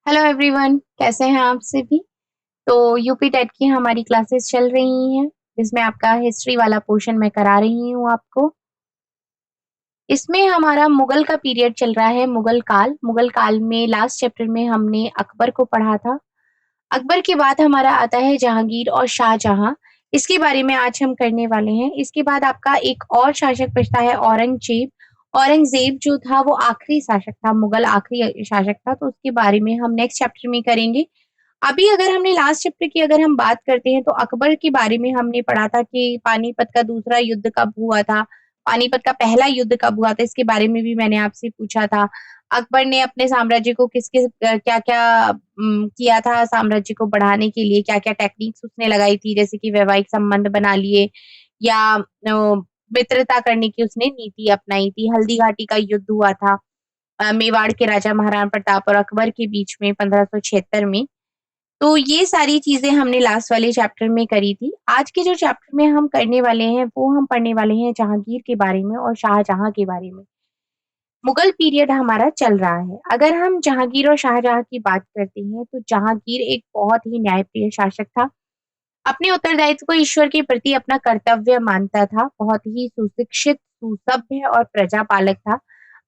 Hello everyone, कैसे हैं आप सभी। तो यूपी टेट की हमारी क्लासेस चल रही हैं, जिसमें आपका हिस्ट्री वाला पोर्शन मैं करा रही हूँ आपको। इसमें हमारा मुगल का पीरियड चल रहा है, मुगल काल में लास्ट चैप्टर में हमने अकबर को पढ़ा था। अकबर के बाद हमारा आता है जहांगीर और शाहजहां। इसके बारे में आज हम करने वाले हैं। इसके बाद आपका एक और शासक बचता है, औरंगजेब। औरंगजेब जो था वो आखिरी शासक था, मुगल आखिरी शासक था, तो उसके बारे में हम नेक्स्ट चैप्टर में करेंगे। अभी अगर हमने लास्ट चैप्टर की अगर हम बात करते हैं तो अकबर के बारे में हमने पढ़ा था कि पानीपत का दूसरा युद्ध कब हुआ था, पानीपत का पहला युद्ध कब हुआ था, इसके बारे में भी मैंने आपसे पूछा था। अकबर ने अपने साम्राज्य को किसके क्या क्या किया था, साम्राज्य को बढ़ाने के लिए क्या क्या टेक्निक्स उसने लगाई थी, जैसे कि वैवाहिक संबंध बना लिए या मित्रता करने की उसने नीति अपनाई थी। हल्दी घाटी का युद्ध हुआ था मेवाड़ के राजा महाराणा प्रताप और अकबर के बीच में 1576 में। तो ये सारी चीजें हमने लास्ट वाले चैप्टर में करी थी। आज के जो चैप्टर में हम करने वाले हैं वो हम पढ़ने वाले हैं जहांगीर के बारे में और शाहजहां के बारे में। मुगल पीरियड हमारा चल रहा है। अगर हम जहांगीर और शाहजहां की बात करते हैं तो जहांगीर एक बहुत ही न्यायप्रिय शासक था। अपने उत्तरदायित्व को ईश्वर के प्रति अपना कर्तव्य मानता था, बहुत ही सुशिक्षित, सुसभ्य और प्रजापालक था।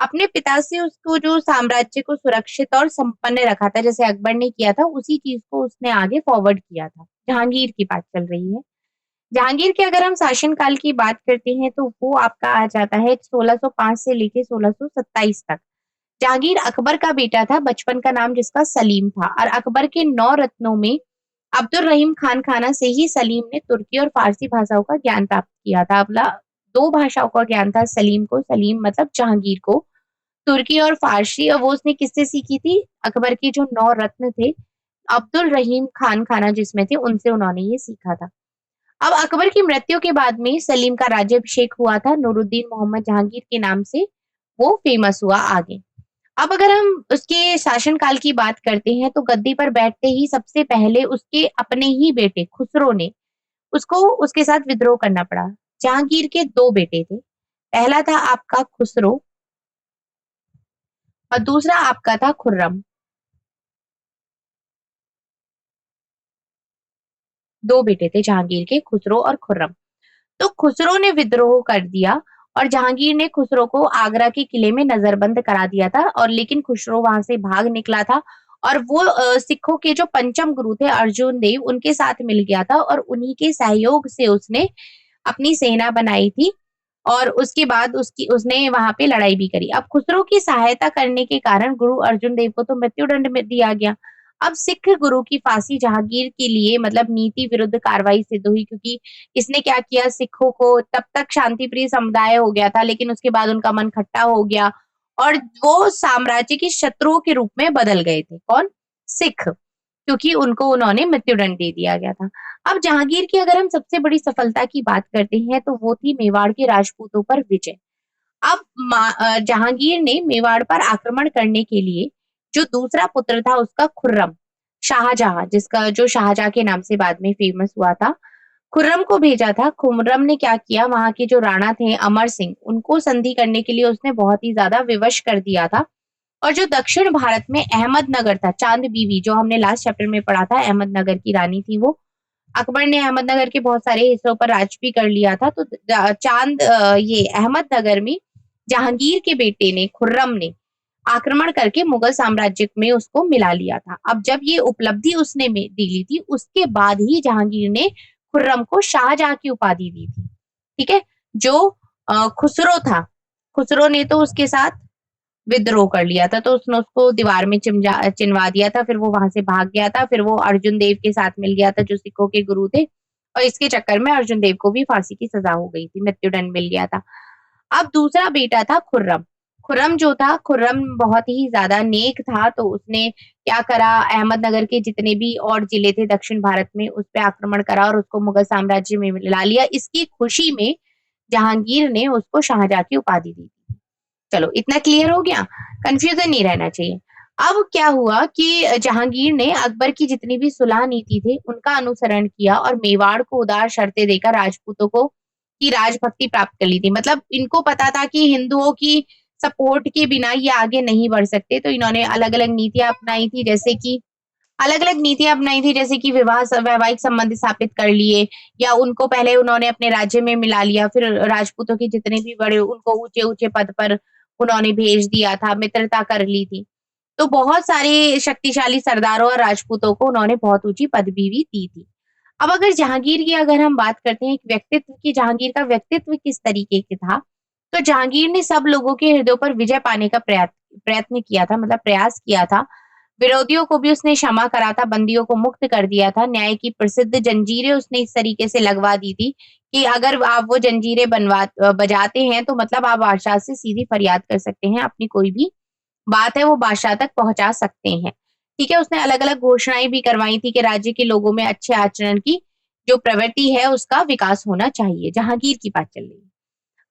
अपने पिता से उसको जो साम्राज्य को सुरक्षित और संपन्न रखा था, जैसे अकबर ने किया था, उसी चीज को उसने आगे फॉरवर्ड किया था। जहांगीर की बात चल रही है। जहांगीर के अगर हम शासनकाल की बात करते हैं तो वो आपका आ जाता है 1605 से लेके 1627 तक। जहांगीर अकबर का बेटा था, बचपन का नाम जिसका सलीम था, और अकबर के 9 रत्नों में अब्दुल रहीम खान खाना से ही सलीम ने तुर्की और फारसी भाषाओं का ज्ञान प्राप्त किया था। अगला दो भाषाओं का ज्ञान था सलीम को, सलीम मतलब जहांगीर को, तुर्की और फारसी। और वो उसने किससे सीखी थी? अकबर के जो 9 रत्न थे, अब्दुल रहीम खान खाना जिसमें थे, उनसे उन्होंने ये सीखा था। अब अकबर की मृत्यु के बाद में सलीम का राज्याभिषेक हुआ था, नूरुद्दीन मोहम्मद जहांगीर के नाम से वो फेमस हुआ आगे। अब अगर हम उसके शासनकाल की बात करते हैं तो गद्दी पर बैठते ही सबसे पहले उसके अपने ही बेटे खुसरो ने उसको उसके साथ विद्रोह करना पड़ा। जहांगीर के दो बेटे थे, पहला था आपका खुसरो और दूसरा आपका था खुर्रम। दो बेटे थे जहांगीर के, खुसरो और खुर्रम। तो खुसरो ने विद्रोह कर दिया और जहांगीर ने खुसरो को आगरा के किले में नजरबंद करा दिया था, और लेकिन खुसरो वहां से भाग निकला था। और वो सिखों के जो पंचम गुरु थे अर्जुन देव, उनके साथ मिल गया था और उन्हीं के सहयोग से उसने अपनी सेना बनाई थी। और उसके बाद उसकी उसने वहां पे लड़ाई भी करी। अब खुसरो की सहायता करने के कारण गुरु अर्जुन देव को तो मृत्यु दंड में दिया गया। अब सिख गुरु की फांसी जहांगीर के लिए मतलब नीति विरुद्ध कार्रवाई सिद्ध हुई, क्योंकि इसने क्या किया, सिखों को तब तक शांति प्रिय समुदाय हो गया था, लेकिन उसके बाद उनका मन खट्टा हो गया और वो साम्राज्य के शत्रुओं के रूप में बदल गए थे। कौन? सिख, क्योंकि उनको उन्होंने मृत्युदंड दे दिया गया था। अब जहांगीर की अगर हम सबसे बड़ी सफलता की बात करते हैं तो वो थी मेवाड़ के राजपूतों पर विजय। अब जहांगीर ने मेवाड़ पर आक्रमण करने के लिए जो दूसरा पुत्र था उसका खुर्रम, शाहजहां, जिसका जो शाहजहां के नाम से बाद में फेमस हुआ था, खुर्रम को भेजा था। खुर्रम ने क्या किया, वहां के जो राणा थे अमर सिंह, उनको संधि करने के लिए उसने बहुत ही ज्यादा विवश कर दिया था। और जो दक्षिण भारत में अहमदनगर था, चांद बीवी जो हमने लास्ट चैप्टर में पढ़ा था, अहमदनगर की रानी थी वो। अकबर ने अहमदनगर के बहुत सारे हिस्सों पर राज भी कर लिया था। तो ये अहमदनगर में जहांगीर के बेटे ने, खुर्रम ने आक्रमण करके मुगल साम्राज्य में उसको मिला लिया था। अब जब ये उपलब्धि उसने में दी ली थी, उसके बाद ही जहांगीर ने खुर्रम को शाहजहां की उपाधि दी थी। ठीक है। जो खुसरो था, खुसरो ने तो उसके साथ विद्रोह कर लिया था, तो उसने उसको दीवार में चिनवा दिया था, फिर वो वहां से भाग गया था, फिर वो अर्जुन देव के साथ मिल गया था जो सिखों के गुरु थे, और इसके चक्कर में अर्जुन देव को भी फांसी की सजा हो गई थी, मृत्युदंड मिल गया था। अब दूसरा बेटा था खुर्रम। खुर्रम जो था, खुर्रम बहुत ही ज्यादा नेक था, तो उसने क्या करा, अहमदनगर के जितने भी और जिले थे दक्षिण भारत में उस पर आक्रमण करा और उसको मुगल साम्राज्य में मिला लिया। इसकी खुशी में जहांगीर ने उसको शाहजहां की उपाधि दी। चलो इतना क्लियर हो गया, कंफ्यूजन नहीं रहना चाहिए। अब क्या हुआ कि जहांगीर ने अकबर की जितनी भी सुलह नीति थी उनका अनुसरण किया और मेवाड़ को उदार शर्तें देकर राजपूतों को की राजभक्ति प्राप्त कर ली थी। मतलब इनको पता था कि हिंदुओं की सपोर्ट के बिना ये आगे नहीं बढ़ सकते। तो इन्होंने अलग-अलग नीतियाँ अपनाई थी, जैसे कि वैवाहिक संबंध स्थापित कर लिए, या उनको पहले उन्होंने अपने राज्य में मिला लिया, फिर राजपूतों के जितने भी बड़े उनको ऊँचे-ऊँचे पद पर उन्होंने भेज दिया था, मित्रता कर ली थी। तो बहुत सारे शक्तिशाली सरदारों और राजपूतों को उन्होंने बहुत ऊँची पदवी भी दी थी। अब अगर हम बात करते हैं एक व्यक्तित्व की, जहांगीर का व्यक्तित्व किस तरीके के था, तो जहांगीर ने सब लोगों के हृदयों पर विजय पाने का प्रयत्न किया था, मतलब प्रयास किया था। विरोधियों को भी उसने क्षमा करा था, बंदियों को मुक्त कर दिया था, न्याय की प्रसिद्ध जंजीरें उसने इस तरीके से लगवा दी थी कि अगर आप वो जंजीरें बजाते हैं तो मतलब आप बादशाह से सीधी फरियाद कर सकते हैं, अपनी कोई भी बात है वो बादशाह तक पहुँचा सकते हैं। ठीक है, उसने अलग-अलग घोषणाएँ भी करवाई थी कि राज्य के लोगों में अच्छे आचरण की जो प्रवृत्ति है उसका विकास होना चाहिए। जहांगीर की बात चल रही है।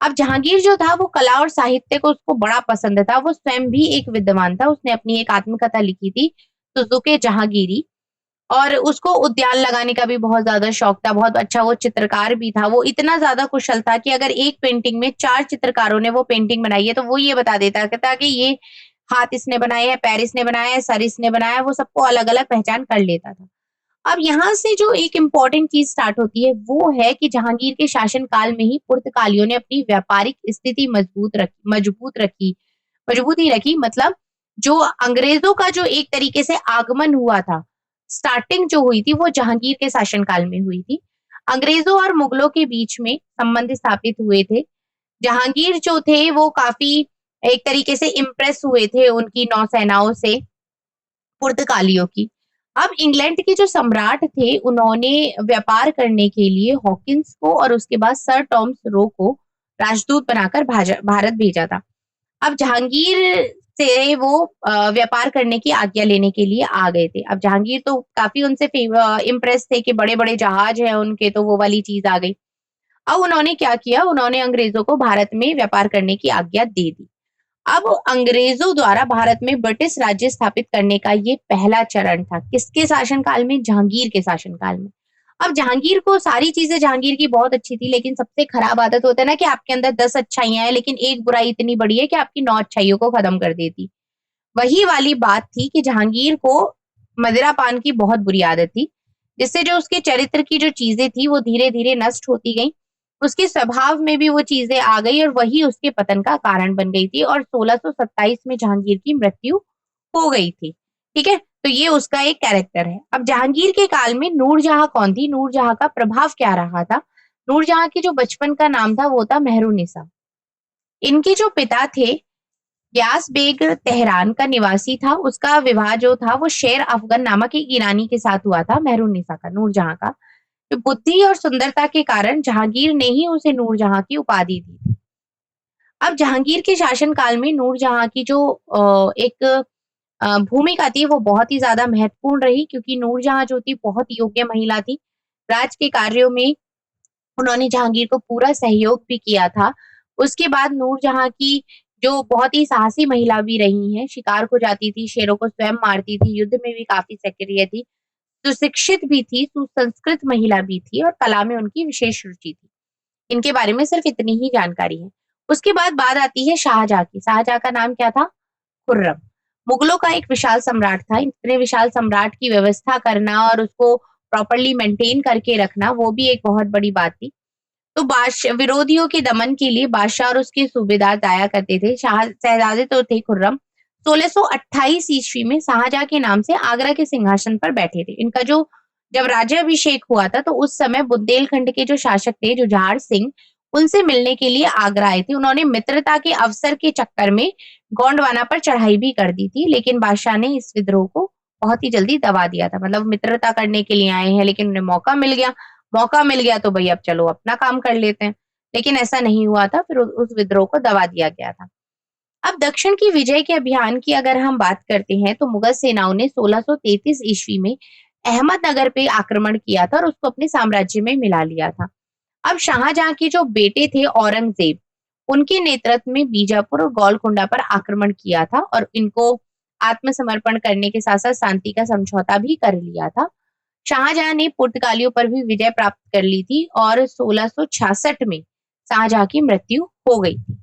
अब जहांगीर जो था वो कला और साहित्य को उसको बड़ा पसंद था। वो स्वयं भी एक विद्वान था। उसने अपनी एक आत्मकथा लिखी थी, सुज़ुकी जहांगीरी, और उसको उद्यान लगाने का भी बहुत ज़्यादा शौक था। बहुत अच्छा वो चित्रकार भी था। वो इतना ज़्यादा कुशल था कि अगर एक पेंटिंग में 4 चित्रकारों ने वो पेंटिंग बनाई है, तो वो ये बता देता था कि ये हाथ इसने बनाए हैं, पैर इसने बनाया है, सर इसने बनाया है, वो सबको अलग-अलग पहचान कर लेता था। अब यहाँ से जो एक इम्पोर्टेंट चीज़ स्टार्ट होती है, वो है कि जहांगीर के शासनकाल में ही पुर्तगालियों ने अपनी व्यापारिक स्थिति मजबूती रखी, मतलब जो अंग्रेज़ों का जो एक तरीके से आगमन हुआ था, स्टार्टिंग जो हुई थी वो जहांगीर के शासनकाल में हुई थी। अंग्रेज़ों और मुगलों के बीच में संबंध स्थापित हुए थे। जहांगीर जो थे वो काफ़ी एक तरीके से इम्प्रेस हुए थे उनकी नौसेनाओं से, पुर्तगालियों की। अब इंग्लैंड के जो सम्राट थे, उन्होंने व्यापार करने के लिए हॉकिंस को और उसके बाद सर टॉमस रो को राजदूत बनाकर भारत भेजा था। अब जहांगीर से वो व्यापार करने की आज्ञा लेने के लिए आ गए थे। अब जहांगीर तो काफ़ी उनसे इम्प्रेस थे कि बड़े-बड़े जहाज हैं उनके, तो वो वाली चीज़ आ गई। अब उन्होंने क्या किया, उन्होंने अंग्रेज़ों को भारत में व्यापार करने की आज्ञा दे दी। अब अंग्रेजों द्वारा भारत में ब्रिटिश राज्य स्थापित करने का ये पहला चरण था। किसके शासनकाल में? जहांगीर के शासनकाल में। अब जहांगीर को सारी चीज़ें जहांगीर की बहुत अच्छी थी, लेकिन सबसे खराब आदत होता है ना कि आपके अंदर 10 अच्छाइयाँ हैं, लेकिन एक बुराई इतनी बड़ी है कि आपकी 9 अच्छाइयों को खत्म कर देती। वही वाली बात थी कि जहांगीर को मदिरा पान की बहुत बुरी आदत थी, जिससे जो उसके चरित्र की जो चीज़ें थी वो धीरे-धीरे नष्ट होती गईं। उसके स्वभाव में भी वो चीज़ें आ गई और वही उसके पतन का कारण बन गई थी, और 1627 में जहांगीर की मृत्यु हो गई थी। ठीक है? तो ये उसका एक कैरेक्टर है। अब जहांगीर के काल में नूरजहाँ कौन थी? नूरजहाँ का प्रभाव क्या रहा था? नूरजहाँ के जो बचपन का नाम था वो था मेहरुन्निसा। इनके जो पिता थे, ग्यास बेग तेहरान का निवासी था। उसका विवाह जो था वो शेर अफगन नामक एक ईरानी के साथ हुआ था, मेहरुन्निसा का, नूरजहाँ का। तो बुद्धि और सुंदरता के कारण जहांगीर ने ही उसे नूरजहाँ की उपाधि दी थी। अब जहांगीर के शासनकाल में नूरजहाँ की जो एक भूमिका थी वो बहुत ही ज़्यादा महत्वपूर्ण रही, क्योंकि नूरजहाँ जो थी बहुत योग्य महिला थी। राज के कार्यों में उन्होंने जहांगीर को पूरा सहयोग भी किया था। उसके बाद नूरजहाँ की जो बहुत ही साहसी महिला भी रही हैं, शिकार को जाती थी, शेरों को स्वयं मारती थी, युद्ध में भी काफ़ी सक्रिय थी, सुशिक्षित भी थी, सुसंस्कृत महिला भी थी और कला में उनकी विशेष रुचि थी। इनके बारे में सिर्फ इतनी ही जानकारी है। उसके बाद बात आती है शाहजहाँ की। शाहजहाँ का नाम क्या था? खुर्रम। मुगलों का एक विशाल सम्राट था। इतने विशाल सम्राट की व्यवस्था करना और उसको प्रॉपर्ली मेंटेन करके रखना, वो भी एक बहुत बड़ी बात थी। तो विरोधियों के दमन के लिए बादशाह और उसके सूबेदार जाया करते थे। शहजादे तो थे खुर्रम। 1628 ईस्वी में शाहजहाँ के नाम से आगरा के सिंहासन पर बैठे थे। इनका जो जब राज्याभिषेक हुआ था, तो उस समय बुंदेलखंड के जो शासक थे, जुझार सिंह, उनसे मिलने के लिए आगरा आए थे। उन्होंने मित्रता के अवसर के चक्कर में गोंडवाना पर चढ़ाई भी कर दी थी, लेकिन बादशाह ने इस विद्रोह को बहुत ही जल्दी दबा दिया था। मतलब मित्रता करने के लिए आए हैं, लेकिन उन्हें मौका मिल गया तो भई अब चलो अपना काम कर लेते हैं। लेकिन ऐसा नहीं हुआ था, फिर उस विद्रोह को दबा दिया गया था। अब दक्षिण की विजय के अभियान की अगर हम बात करते हैं, तो मुगल सेनाओं ने 1633 ईस्वी में अहमदनगर पे आक्रमण किया था और उसको अपने साम्राज्य में मिला लिया था। अब शाहजहाँ के जो बेटे थे औरंगजेब, उनके नेतृत्व में बीजापुर और गोलकुंडा पर आक्रमण किया था और इनको आत्मसमर्पण करने के साथ-साथ शांति का समझौता भी कर लिया था। शाहजहाँ ने पुर्तगालियों पर भी विजय प्राप्त कर ली थी और 1666 में शाहजहाँ की मृत्यु हो गई थी।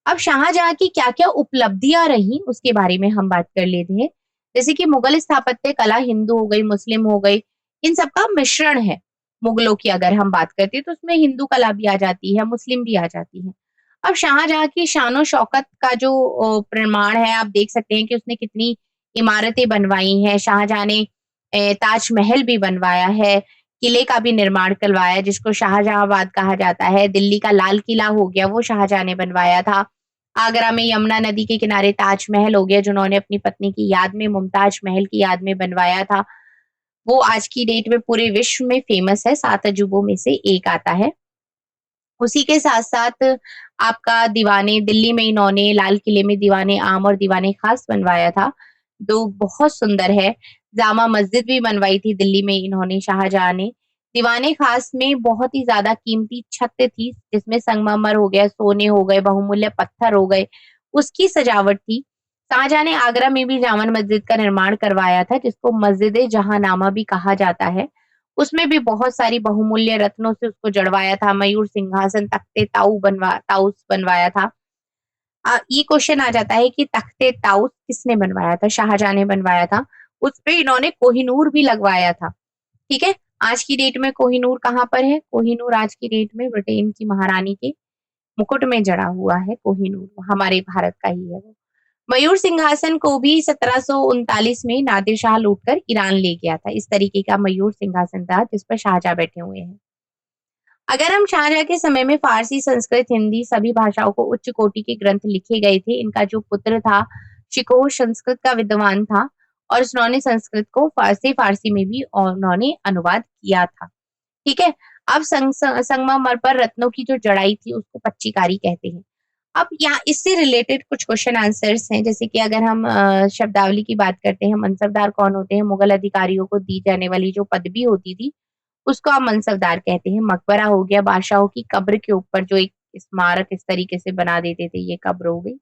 अब शाहजहाँ की क्या-क्या उपलब्धियाँ रहीं उसके बारे में हम बात कर लेते हैं। जैसे कि मुगल स्थापत्य कला हिंदू हो गई, मुस्लिम हो गई, इन सब का मिश्रण है। मुगलों की अगर हम बात करते हैं तो उसमें हिंदू कला भी आ जाती है, मुस्लिम भी आ जाती है। अब शाहजहाँ की शान-ओ-शौकत का जो प्रमाण है, आप देख सकते हैं कि उसने कितनी इमारतें बनवाई हैं। शाहजहाँ ने ताजमहल भी बनवाया है, किले का भी निर्माण करवाया है जिसको शाहजहाँबाद कहा जाता है। दिल्ली का लाल किला हो गया, वो शाहजहाँ ने बनवाया था। आगरा में यमुना नदी के किनारे ताजमहल हो गया, जिन्होंने अपनी पत्नी की याद में, मुमताज महल की याद में बनवाया था। वो आज की डेट में पूरे विश्व में फेमस है, 7 अजूबों में से एक आता है। उसी के साथ-साथ आपका दीवाने दिल्ली में इन्होंने लाल किले में दीवाने आम और दीवाने खास बनवाया था, जो बहुत सुंदर है। जामा मस्जिद भी बनवाई थी दिल्ली में इन्होंने शाहजहाँ ने। दीवाने खास में बहुत ही ज़्यादा कीमती छत थी, जिसमें संगमरमर हो गया, सोने हो गए, बहुमूल्य पत्थर हो गए, उसकी सजावट थी। शाहजहाँ ने आगरा में भी जामा मस्जिद का निर्माण करवाया था, जिसको मस्जिद-ए-जहाँनामा भी कहा जाता है। उसमें भी बहुत सारी बहुमूल्य रत्नों से उसको जड़वाया था, मयूर सिंहासन, ताऊस बनवाया था। ये क्वेश्चन आ जाता है कि तख्त-ए-ताऊस किसने बनवाया था? शाहजहाँ ने बनवाया था। उसपे इन्होंने कोहिनूर भी लगवाया था, ठीक है? आज की डेट में कोहिनूर कहाँ पर है? कोहिनूर आज की डेट में ब्रिटेन की महारानी के मुकुट में जड़ा हुआ है कोहिनूर, हमारे भारत का ही है वो। मयूर सिंहासन को भी 1739 में नादिर शाह लूटकर ईरान ले गया था। इस तरीके का मयूर सिंहासन था जिस पर शाहजहाँ बैठे हुए हैं। अगर हम शाहजहाँ के समय में फारसी, संस्कृत, हिंदी सभी भाषाओं को उच्च कोटि के ग्रंथ लिखे गए थे। इनका जो पुत्र था, शिकोह संस्कृत का विद्वान था और उन्होंने संस्कृत को फारसी में भी उन्होंने अनुवाद किया था। ठीक है? अब संगमरमर पर रत्नों की जो जड़ाई थी उसको पच्चीकारी कहते हैं। अब यहाँ इससे रिलेटेड कुछ क्वेश्चन आंसर्स हैं, जैसे कि अगर हम शब्दावली की बात करते हैं, मनसबदार कौन होते हैं? मुगल अधिकारियों को दी जाने वाली जो पदवी होती थी, उसको आप मनसबदार कहते हैं। मकबरा हो गया, बादशाहों की कब्र के ऊपर जो एक स्मारक इस तरीके से बना देते थे, ये कब्र हो गई।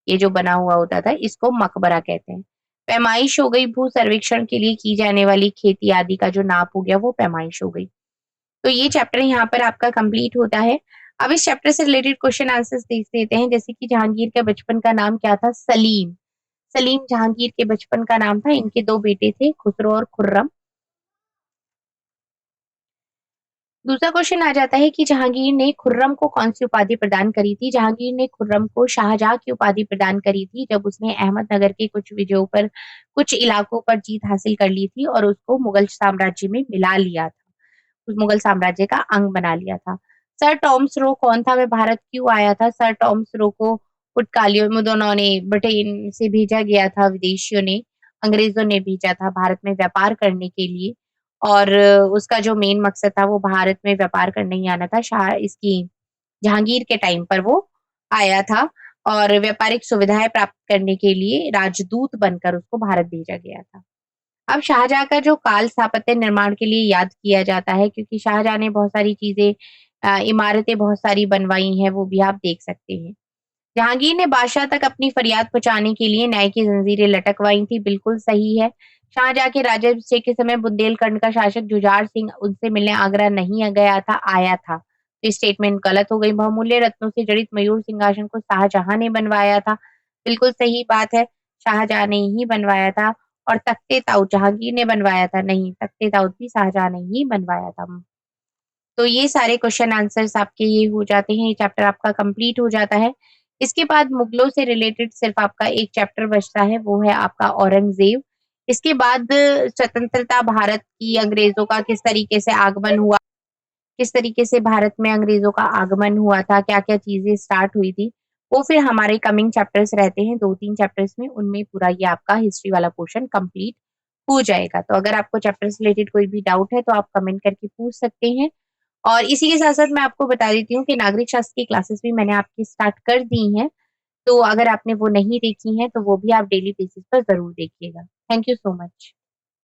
ये जो बना हुआ होता था, इसको मकबरा कहते हैं। पैमाइश हो गई, भू सर्वेक्षण के लिए की जाने वाली खेती आदि का जो नाप हो गया, वो पैमाइश हो गई। तो ये चैप्टर यहाँ पर आपका कंप्लीट होता है। अब इस चैप्टर से रिलेटेड क्वेश्चन आंसर्स देख लेते हैं, जैसे कि जहांगीर के बचपन का नाम क्या था? सलीम। सलीम जहांगीर के बचपन का नाम था। इनके 2 बेटे थे, खुसरो और खुर्रम। दूसरा क्वेश्चन आ जाता है कि जहांगीर ने खुर्रम को कौन-सी उपाधि प्रदान करी थी? जहांगीर ने खुर्रम को शाहजहाँ की उपाधि प्रदान करी थी, जब उसने अहमदनगर के कुछ विजयों पर कुछ इलाकों पर जीत हासिल कर ली थी और उसको मुगल साम्राज्य में मिला लिया था। उस मुगल साम्राज्य का अंग बना लिया था। सर टॉमस रो कौन था? वह भारत क्यों आया था? सर टॉमस रो को पुर्तगालियों में दोनों ने ब्रिटेन से भेजा गया था, विदेशियों ने, अंग्रेज़ों ने भेजा था भारत में व्यापार करने के लिए और उसका जो मेन मकसद था वो भारत में व्यापार करने ही आना था। इसकी जहांगीर के टाइम पर वो आया था और व्यापारिक सुविधाएँ प्राप्त करने के लिए राजदूत बनकर उसको भारत भेजा गया था। अब शाहजहाँ का जो काल स्थापत्य निर्माण के लिए याद किया जाता है क्योंकि शाहजहाँ ने बहुत सारी चीज़ें इमारतें बहुत सारी बनवाई हैं, वो भी आप देख सकते हैं। जहांगीर ने बादशाह तक अपनी फरियाद पहुँचाने के लिए न्याय की जंजीरें लटकवाई थी, बिल्कुल सही है। शाहजहाँ के राज्याभिषेक के समय बुंदेलखंड का शासक जुझार सिंह उनसे मिलने आगरा नहीं गया था, आया था। तो स्टेटमेंट गलत हो गई। बहुमूल्य रत्नों से जड़ित मयूर सिंहासन को शाहजहाँ ने बनवाया था, बिल्कुल सही बात है, शाहजहाँ ने ही बनवाया था। और तख्त-ए-ताऊस जहांगीर ने बनवाया था, नहीं, तख्त-ए-ताऊस भी शाहजहाँ ने ही बनवाया था। तो ये सारे क्वेश्चन आंसर्स आपके ये हो जाते हैं, ये चैप्टर आपका कंप्लीट हो जाता है। इसके बाद मुगलों से रिलेटेड सिर्फ आपका एक चैप्टर बचता है, वो है आपका औरंगज़ेब। इसके बाद स्वतंत्रता भारत की अंग्रेज़ों का किस तरीके से आगमन हुआ, किस तरीके से भारत में अंग्रेज़ों का आगमन हुआ था, क्या-क्या चीज़ें स्टार्ट हुई थी, वो फिर हमारे कमिंग चैप्टर्स रहते हैं 2-3 चैप्टर्स में, उनमें पूरा ये आपका हिस्ट्री वाला पोर्शन कंप्लीट हो जाएगा। तो अगर आपको चैप्टर से रिलेटेड कोई भी डाउट है, तो आप कमेंट करके पूछ सकते हैं। और इसी के साथ-साथ मैं आपको बता देती हूँ कि नागरिक शास्त्र की क्लासेस भी मैंने आपकी स्टार्ट कर दी हैं। तो अगर आपने वो नहीं देखी हैं, तो वो भी आप डेली बेसिस पर ज़रूर देखिएगा। Thank you so much.